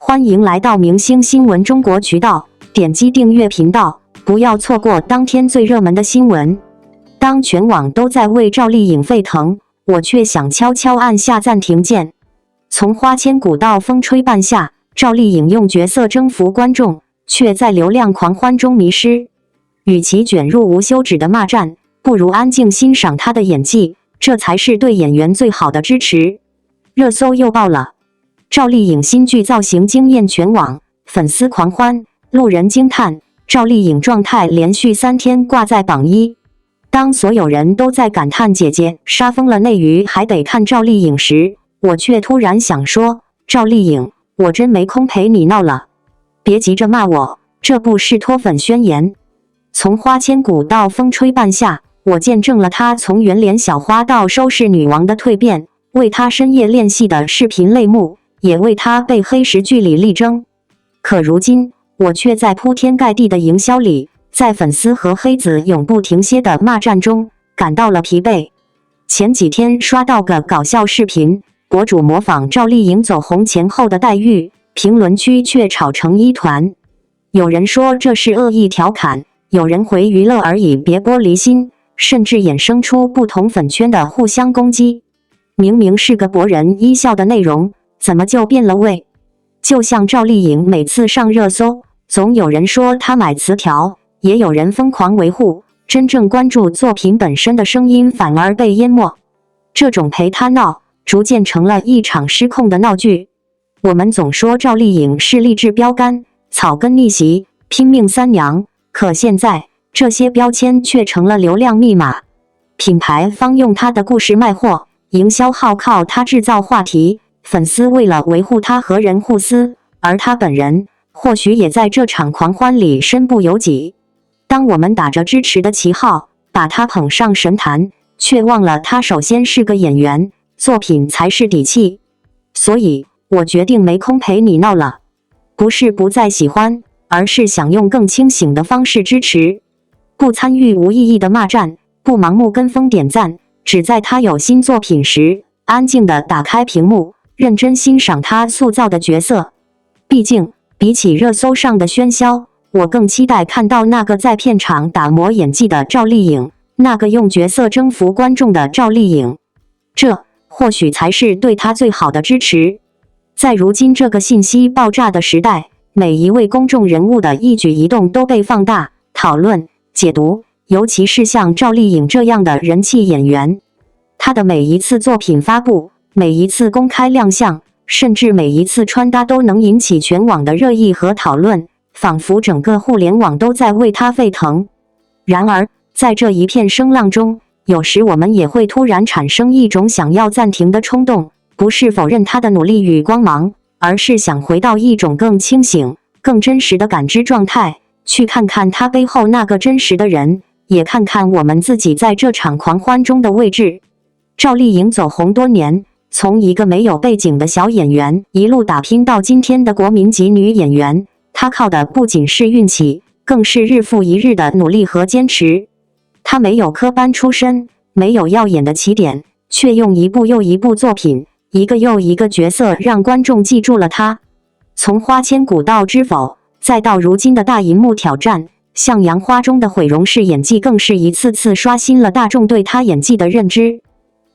欢迎来到明星新闻中国渠道，点击订阅频道，不要错过当天最热门的新闻。当全网都在为赵丽颖沸腾，我却想悄悄按下暂停键。从花千骨到风吹半夏，赵丽颖用角色征服观众，却在流量狂欢中迷失。与其卷入无休止的骂战，不如安静欣赏她的演技，这才是对演员最好的支持。热搜又爆了，赵丽颖新剧造型惊艳全网，粉丝狂欢，路人惊叹，赵丽颖状态连续3天挂在榜1。当所有人都在感叹姐姐杀疯了内娱还得看赵丽颖时，我却突然想说，赵丽颖，我真没空陪你闹了。别急着骂我，这不是脱粉宣言。从花千骨到风吹半夏，我见证了她从圆脸小花到收视女王的蜕变，为她深夜练戏的视频泪目，也为她被黑石剧里力争。可如今，我却在铺天盖地的营销里，在粉丝和黑子永不停歇的骂战中，感到了疲惫。前几天刷到个搞笑视频，博主模仿赵丽颖走红前后的待遇，评论区却吵成一团。有人说这是恶意调侃，有人回娱乐而已，别玻璃心，甚至衍生出不同粉圈的互相攻击。明明是个博人一笑的内容，怎么就变了味？就像赵丽颖每次上热搜，总有人说她买词条，也有人疯狂维护，真正关注作品本身的声音反而被淹没。这种陪她闹，逐渐成了一场失控的闹剧。我们总说赵丽颖是励志标杆，草根逆袭，拼命三娘，可现在这些标签却成了流量密码。品牌方用她的故事卖货，营销号靠她制造话题，粉丝为了维护她和人互撕，而她本人或许也在这场狂欢里身不由己。当我们打着支持的旗号，把她捧上神坛，却忘了她首先是个演员，作品才是底气。所以，我决定没空陪你闹了。不是不再喜欢，而是想用更清醒的方式支持。不参与无意义的骂战，不盲目跟风点赞，只在她有新作品时，安静地打开屏幕，认真欣赏她塑造的角色。毕竟，比起热搜上的喧嚣，我更期待看到那个在片场打磨演技的赵丽颖，那个用角色征服观众的赵丽颖。这或许才是对她最好的支持。在如今这个信息爆炸的时代，每一位公众人物的一举一动都被放大、讨论、解读，尤其是像赵丽颖这样的人气演员，她的每一次作品发布，每一次公开亮相，甚至每一次穿搭都能引起全网的热议和讨论，仿佛整个互联网都在为她沸腾。然而，在这一片声浪中，有时我们也会突然产生一种想要暂停的冲动，不是否认她的努力与光芒，而是想回到一种更清醒、更真实的感知状态，去看看她背后那个真实的人，也看看我们自己在这场狂欢中的位置。赵丽颖走红多年，从一个没有背景的小演员，一路打拼到今天的国民级女演员，她靠的不仅是运气，更是日复一日的努力和坚持。她没有科班出身，没有耀眼的起点，却用一部又一部作品，一个又一个角色让观众记住了她。从花千骨到知否，再到如今的大银幕挑战，像杨花中的毁容式演技更是一次次刷新了大众对她演技的认知。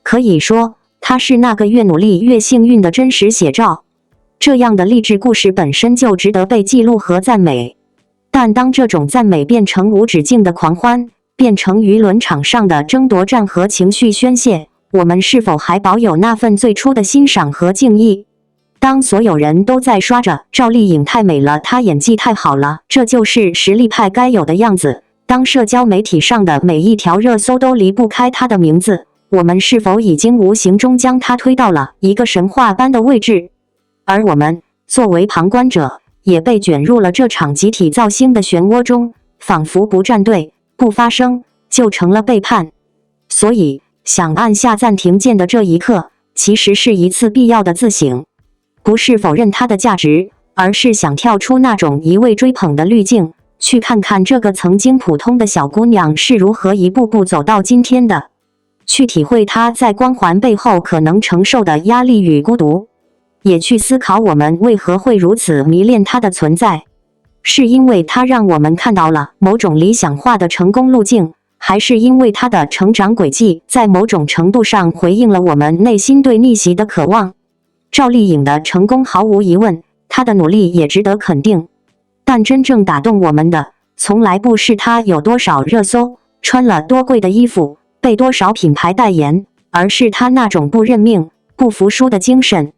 可以说，她是那个越努力越幸运的真实写照。这样的励志故事本身就值得被记录和赞美。但当这种赞美变成无止境的狂欢，变成舆论场上的争夺战和情绪宣泄，我们是否还保有那份最初的欣赏和敬意？当所有人都在刷着赵丽颖太美了，她演技太好了，这就是实力派该有的样子，当社交媒体上的每一条热搜都离不开她的名字，我们是否已经无形中将她推到了一个神话般的位置？而我们作为旁观者，也被卷入了这场集体造星的漩涡中，仿佛不站队、不发声，就成了背叛。所以，想按下暂停键的这一刻，其实是一次必要的自省。不是否认她的价值，而是想跳出那种一味追捧的滤镜，去看看这个曾经普通的小姑娘是如何一步步走到今天的，去体会她在光环背后可能承受的压力与孤独。也去思考我们为何会如此迷恋他的存在。是因为他让我们看到了某种理想化的成功路径，还是因为他的成长轨迹在某种程度上回应了我们内心对逆袭的渴望？赵丽颖的成功毫无疑问，她的努力也值得肯定。但真正打动我们的，从来不是她有多少热搜，穿了多贵的衣服，被多少品牌代言，而是她那种不认命、不服输的精神。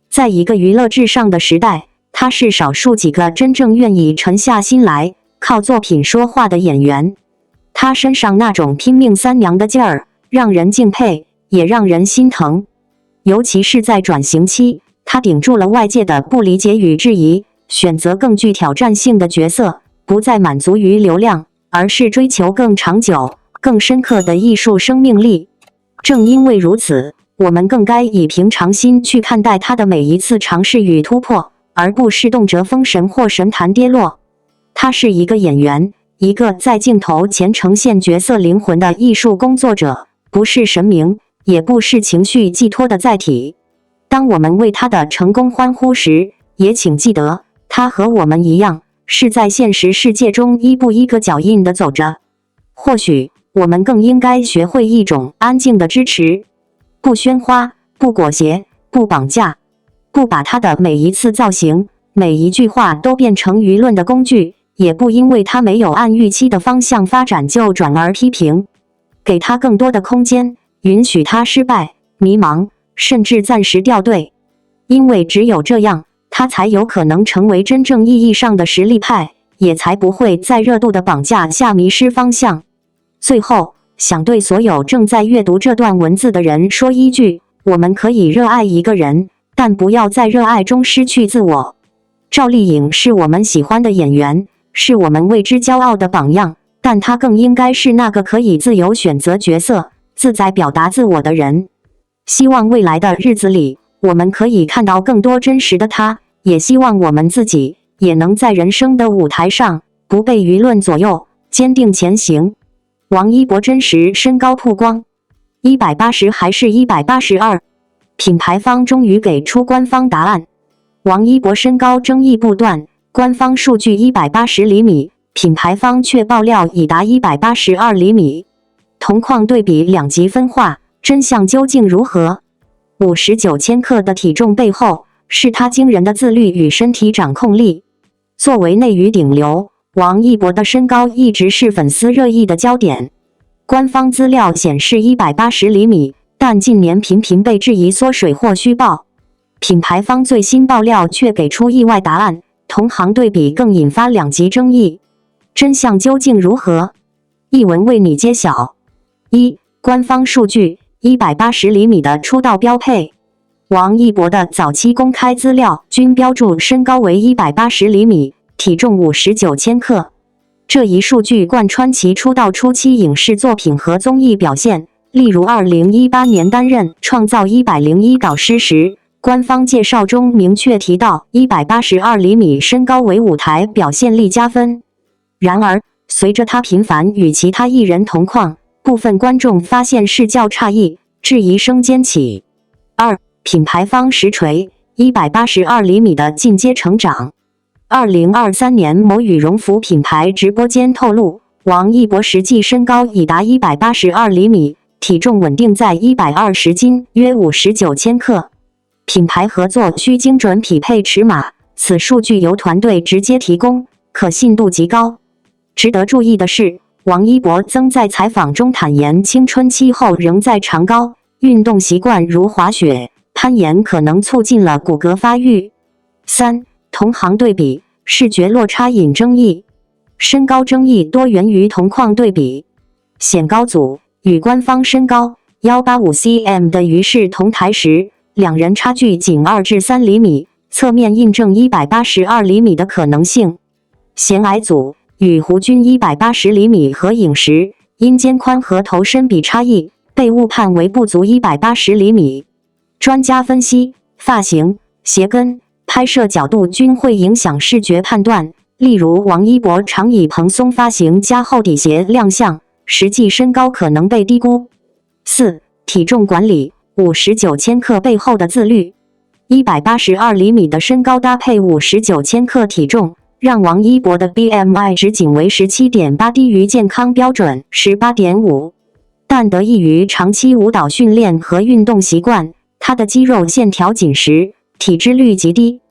在一个娱乐至上的时代，他是少数几个真正愿意沉下心来，靠作品说话的演员。他身上那种拼命三娘的劲儿，让人敬佩，也让人心疼。尤其是在转型期，他顶住了外界的不理解与质疑，选择更具挑战性的角色，不再满足于流量，而是追求更长久、更深刻的艺术生命力。正因为如此，我们更该以平常心去看待他的每一次尝试与突破，而不是动辄封神或神坛跌落。他是一个演员，一个在镜头前呈现角色灵魂的艺术工作者，不是神明，也不是情绪寄托的载体。当我们为他的成功欢呼时，也请记得，他和我们一样，是在现实世界中一步一个脚印地走着。或许，我们更应该学会一种安静的支持，不喧哗，不裹挟，不绑架，不把他的每一次造型、每一句话都变成舆论的工具，也不因为他没有按预期的方向发展就转而批评。给他更多的空间，允许他失败、迷茫，甚至暂时掉队。因为只有这样，他才有可能成为真正意义上的实力派，也才不会在热度的绑架下迷失方向。最后，想对所有正在阅读这段文字的人说一句：我们可以热爱一个人，但不要在热爱中失去自我。赵丽颖是我们喜欢的演员，是我们为之骄傲的榜样，但她更应该是那个可以自由选择角色、自在表达自我的人。希望未来的日子里，我们可以看到更多真实的她，也希望我们自己也能在人生的舞台上不被舆论左右，坚定前行。王一博真实身高曝光，180还是182？品牌方终于给出官方答案。王一博身高争议不断，官方数据180厘米，品牌方却爆料已达182厘米。同框对比两极分化，真相究竟如何？59千克的体重背后，是他惊人的自律与身体掌控力。作为内娱顶流，王一博的身高一直是粉丝热议的焦点。官方资料显示180厘米，但近年频频被质疑缩水或虚报。品牌方最新爆料却给出意外答案，同行对比更引发两极争议。真相究竟如何？一文为你揭晓。一、官方数据，180厘米的出道标配。王一博的早期公开资料均标注身高为180厘米，体重59千克。这一数据贯穿其出道初期影视作品和综艺表现，例如2018年担任《创造101》导师时，官方介绍中明确提到182厘米身高为舞台表现力加分。然而，随着他频繁与其他艺人同框，部分观众发现视教差异，质疑声尖起。二、品牌方实锤182厘米的进阶成长。2023年某羽绒服品牌直播间透露，王一博实际身高已达182厘米，体重稳定在120斤，约59千克。品牌合作需精准匹配尺码，此数据由团队直接提供，可信度极高。值得注意的是，王一博曾在采访中坦言，青春期后仍在长高，运动习惯如滑雪、攀岩可能促进了骨骼发育。三、同行对比，视觉落差引争议。身高争议多源于同框对比。显高组与官方身高185cm的于是同台时，两人差距仅2至3厘米，侧面印证182厘米的可能性。显矮组与胡军180厘米合影时，因肩宽和头身比差异，被误判为不足180厘米。专家分析，发型、鞋跟、拍摄角度均会影响视觉判断，例如王一博常以蓬松发型加厚底鞋亮相，实际身高可能被低估。四、体重管理，59千克背后的自律。182厘米的身高搭配59千克体重，让王一博的 BMI 值仅为 17.8， 低于健康标准 18.5。但得益于长期舞蹈训练和运动习惯，他的肌肉线条紧实，体脂率极低。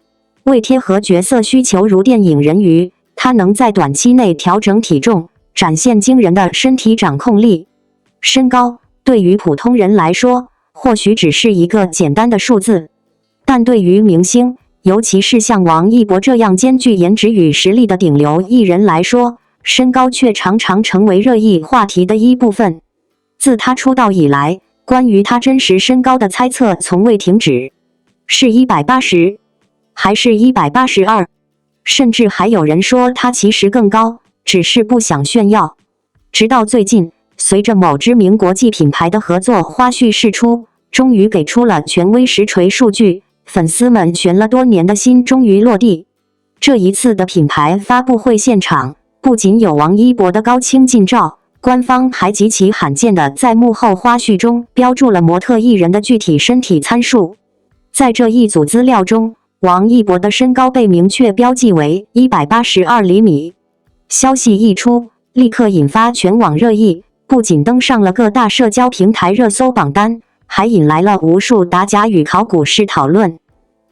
为贴合角色需求，如电影人鱼，他能在短期内调整体重，展现惊人的身体掌控力。身高对于普通人来说，或许只是一个简单的数字，但对于明星，尤其是像王一博这样兼具颜值与实力的顶流艺人来说，身高却常常成为热议话题的一部分。自他出道以来，关于他真实身高的猜测从未停止，是180，还是182？甚至还有人说他其实更高，只是不想炫耀。直到最近，随着某知名国际品牌的合作花絮释出，终于给出了权威实锤数据，粉丝们悬了多年的心终于落地。这一次的品牌发布会现场，不仅有王一博的高清近照，官方还极其罕见的在幕后花絮中标注了模特艺人的具体身体参数。在这一组资料中，王一博的身高被明确标记为182厘米。消息一出，立刻引发全网热议，不仅登上了各大社交平台热搜榜单，还引来了无数打假与考古式讨论。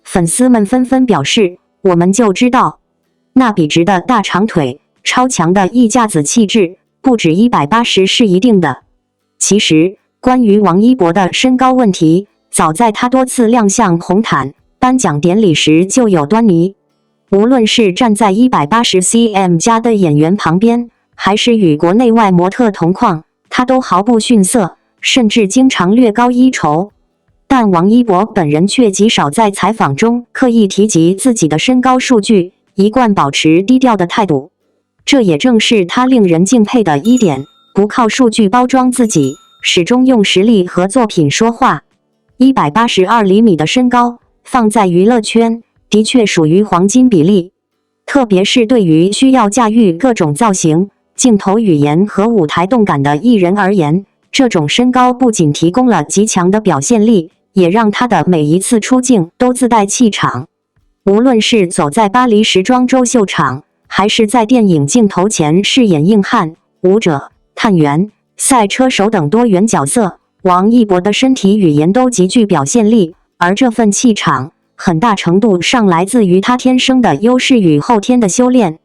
粉丝们纷纷表示，我们就知道，那笔直的大长腿，超强的一架子气质，不止180是一定的。其实，关于王一博的身高问题，早在他多次亮相红毯颁奖典礼时就有端倪。无论是站在180cm 加的演员旁边，还是与国内外模特同框，他都毫不逊色，甚至经常略高一筹。但王一博本人却极少在采访中刻意提及自己的身高数据，一贯保持低调的态度。这也正是他令人敬佩的一点，不靠数据包装自己，始终用实力和作品说话。182厘米的身高，放在娱乐圈的确属于黄金比例，特别是对于需要驾驭各种造型、镜头语言和舞台动感的艺人而言，这种身高不仅提供了极强的表现力，也让他的每一次出镜都自带气场。无论是走在巴黎时装周秀场，还是在电影镜头前饰演硬汉、舞者、探员、赛车手等多元角色，王一博的身体语言都极具表现力，而这份气场很大程度上来自于他天生的优势与后天的修炼。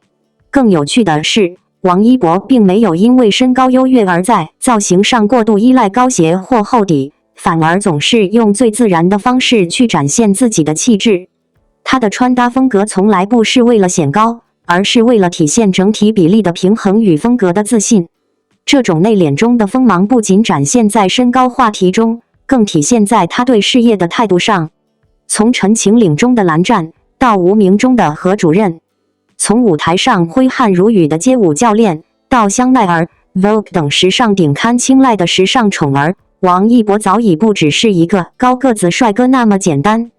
更有趣的是，王一博并没有因为身高优越而在造型上过度依赖高鞋或厚底，反而总是用最自然的方式去展现自己的气质。他的穿搭风格从来不是为了显高，而是为了体现整体比例的平衡与风格的自信。这种内敛中的锋芒不仅展现在身高话题中，更体现在他对事业的态度上。从《陈情令》中的蓝湛，到《无名》中的何主任，从舞台上挥汗如雨的街舞教练，到香奈儿、Vogue 等时尚顶刊青睐的时尚宠儿，王一博早已不只是一个高个子帅哥那么简单。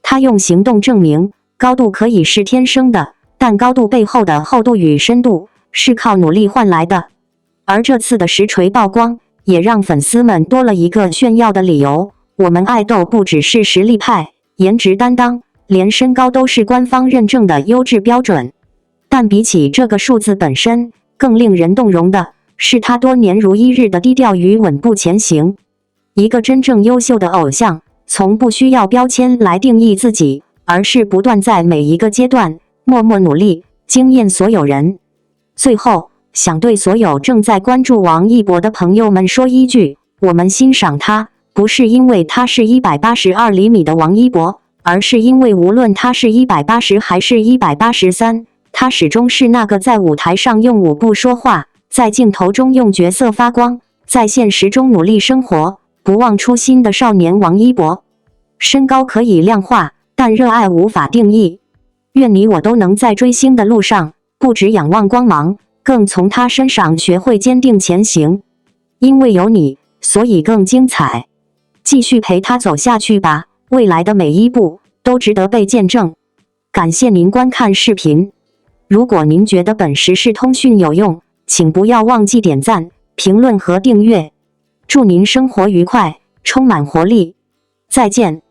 他用行动证明，高度可以是天生的，但高度背后的厚度与深度是靠努力换来的。而这次的实锤曝光，也让粉丝们多了一个炫耀的理由。我们爱豆不只是实力派、颜值担当，连身高都是官方认证的优质标准。但比起这个数字本身，更令人动容的是他多年如一日的低调与稳步前行。一个真正优秀的偶像，从不需要标签来定义自己，而是不断在每一个阶段默默努力，惊艳所有人。最后，想对所有正在关注王一博的朋友们说一句：我们欣赏他，不是因为他是182厘米的王一博，而是因为无论他是180还是183，他始终是那个在舞台上用舞步说话，在镜头中用角色发光，在现实中努力生活，不忘初心的少年王一博。身高可以量化，但热爱无法定义。愿你我都能在追星的路上，不只仰望光芒，更从他身上学会坚定前行。因为有你，所以更精彩。继续陪他走下去吧，未来的每一步都值得被见证。感谢您观看视频。如果您觉得本时事通讯有用，请不要忘记点赞、评论和订阅。祝您生活愉快，充满活力。再见。